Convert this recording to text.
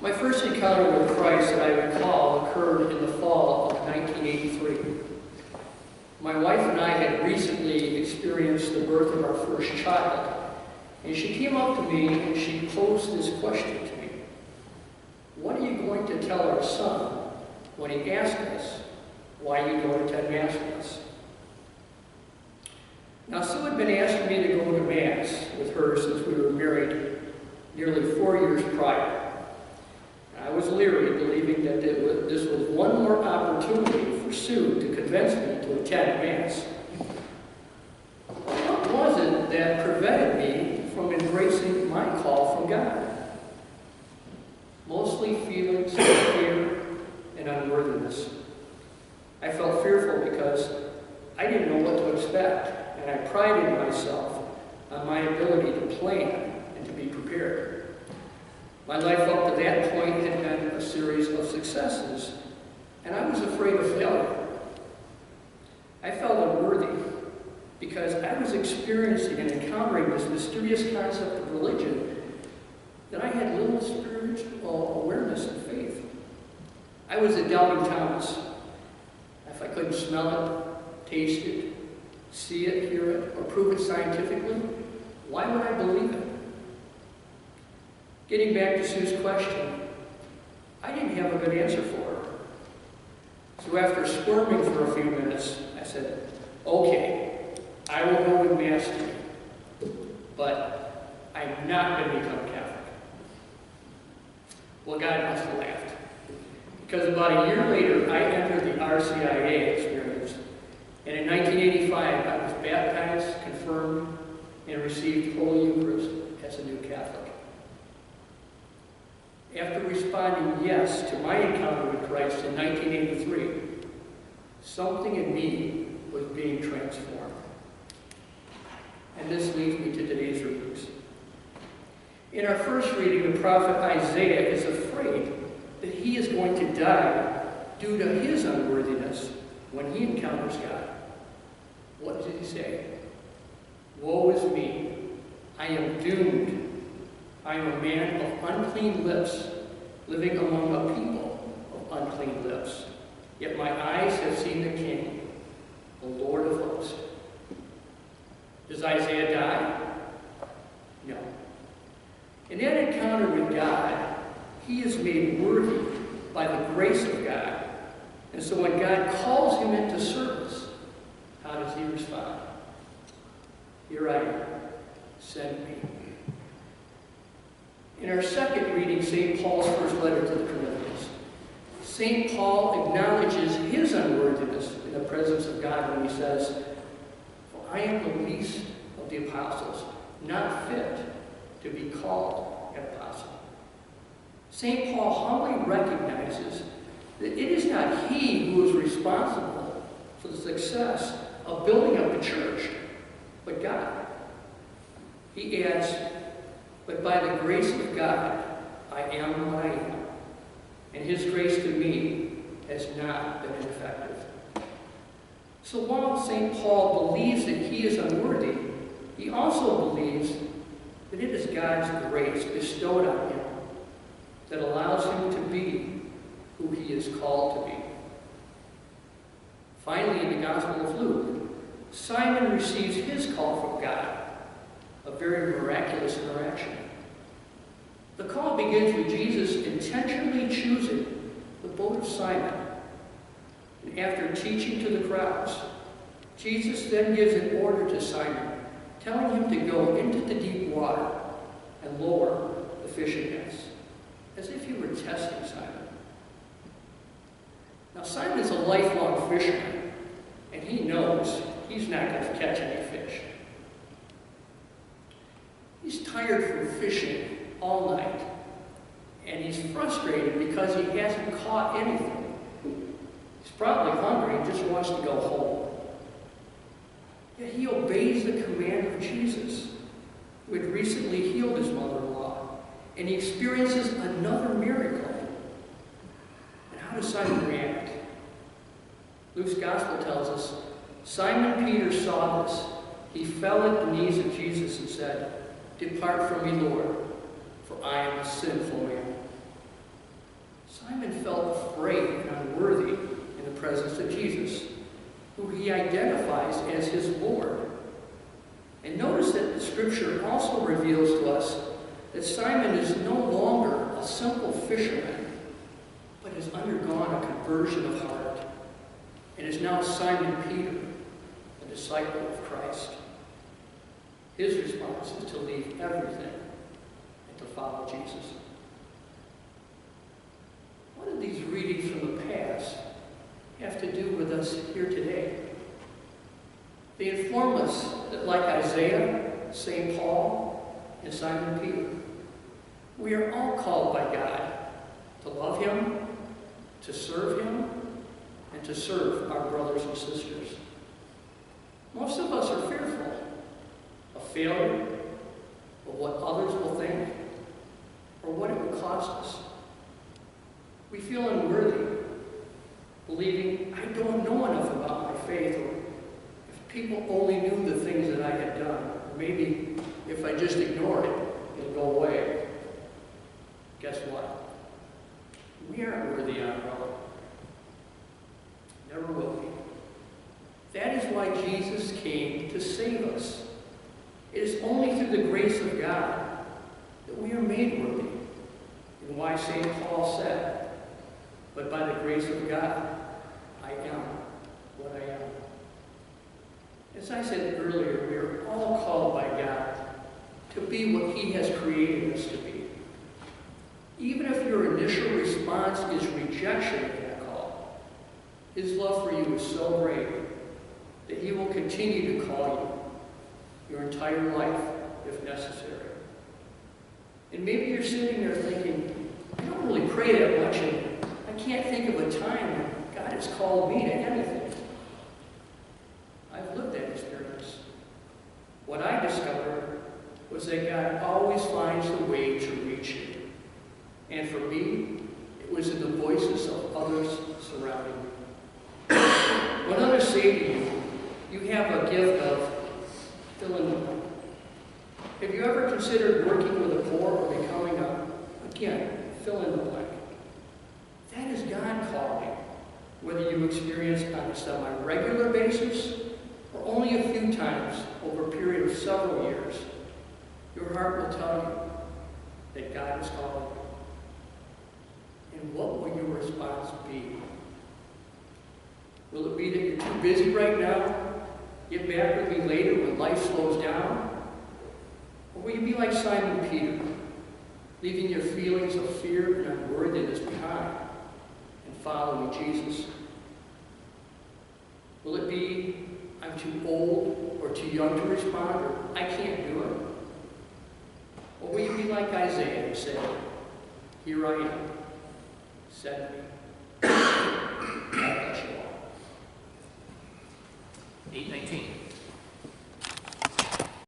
My first encounter with Christ that I recall occurred in the fall of 1983. My wife and I had recently experienced the birth of our first child, and she came up to me and she posed this question to me. What are you going to tell our son when he asks us why you don't attend Mass with us? Now, Sue had been asking me to go to Mass with her since we were married nearly 4 years prior. I was leery, believing that this was one more opportunity for Sue to convince me to attend Mass. What was it that prevented me from embracing my call from God? Mostly feelings of fear and unworthiness. I felt fearful because I didn't know what to expect, and I prided myself on my ability to plan and to be prepared. My life up to that point had been a series of successes, and I was afraid of failure. I felt unworthy because I was experiencing and encountering this mysterious concept of religion that I had little spiritual awareness and faith. I was a doubting Thomas. If I couldn't smell it, taste it, see it, hear it, or prove it scientifically, why would I believe it? Getting back to Sue's question, I didn't have a good answer for her. So after squirming for a few minutes, I said, okay, I will go with Mass too, but I'm not going to become Catholic. Well, God must have laughed, because about a year later, I entered the RCIA experience, and in 1985, I was baptized, confirmed, and received Holy Eucharist as a new Catholic. After responding yes to my encounter with Christ in 1983, something in me was being transformed. And this leads me to today's readings. In our first reading, the prophet Isaiah is afraid that he is going to die due to his unworthiness when he encounters God. What did he say? Woe is me, I am doomed. I am a man of unclean lips, living among a people of unclean lips. Yet my eyes have seen the King, the Lord of hosts. Does Isaiah die? No. In that encounter with God, he is made worthy by the grace of God. And so when God calls him into service, how does he respond? Here I am, send me. In our second reading, St. Paul's first letter to the Corinthians, St. Paul acknowledges his unworthiness in the presence of God when he says, "For I am the least of the apostles, not fit to be called an apostle." St. Paul humbly recognizes that it is not he who is responsible for the success of building up the church, but God. He adds, "But by the grace of God, I am what I am, and his grace to me has not been ineffective." So while St. Paul believes that he is unworthy, he also believes that it is God's grace bestowed on him that allows him to be who he is called to be. Finally, in the Gospel of Luke, Simon receives his call from God, a very miraculous interaction. The call begins with Jesus intentionally choosing the boat of Simon. And after teaching to the crowds, Jesus then gives an order to Simon, telling him to go into the deep water and lower the fishing nets, as if he were testing Simon. Now, Simon is a lifelong fisherman, and he knows he's not going to catch any fish. He's tired from fishing all night, and he's frustrated because he hasn't caught anything. He's probably hungry and just wants to go home. Yet he obeys the command of Jesus, who had recently healed his mother-in-law, and he experiences another miracle. And how does Simon react? Luke's Gospel tells us, Simon Peter saw this. He fell at the knees of Jesus and said, "Depart from me, Lord, for I am a sinful man. Simon felt afraid and unworthy in the presence of Jesus, who he identifies as his Lord. And notice that the Scripture also reveals to us that Simon is no longer a simple fisherman, but has undergone a conversion of heart, and is now Simon Peter, a disciple of Christ. His response is to leave everything and to follow Jesus. What do these readings from the past have to do with us here today? They inform us that, like Isaiah, St. Paul, and Simon Peter, we are all called by God to love Him, to serve Him, and to serve our brothers and sisters. Most of us are fearful of failure, of what others will think, or what it will cost us. We feel unworthy, believing, I don't know enough about my faith, or if people only knew the things that I had done, or maybe if I just ignored it, it'll go away. Guess what? We aren't worthy on our own. Never will be. That is why Jesus came to save us. It is only through the grace of God that we are made worthy. And why St. Paul said, but by the grace of God, I am what I am. As I said earlier, we are all called by God to be what He has created us to be. Even if your initial response is rejection of that call, His love for you is so great that He will continue to call you your entire life if necessary. And maybe you're sitting there thinking, I don't really pray that much, and I can't think of a time when God has called me to anything. I've lived that experience. What I discovered was that God always finds a way to reach you. And for me, it was in the voices of others surrounding me. When others say to you, you have a gift of fill in the blank. Have you ever considered working with the poor or becoming fill in the blank? That is God calling, whether you experience on a semi-regular basis or only a few times over a period of several years. Your heart will tell you that God is calling you. And what will your response be? Will it be that you're too busy right now? Get back with me later when life slows down? Or will you be like Simon Peter, leaving your feelings of fear and unworthiness behind and following Jesus? Will it be, I'm too old or too young to respond, or I can't do it? Or will you be like Isaiah and say, here I am, send me?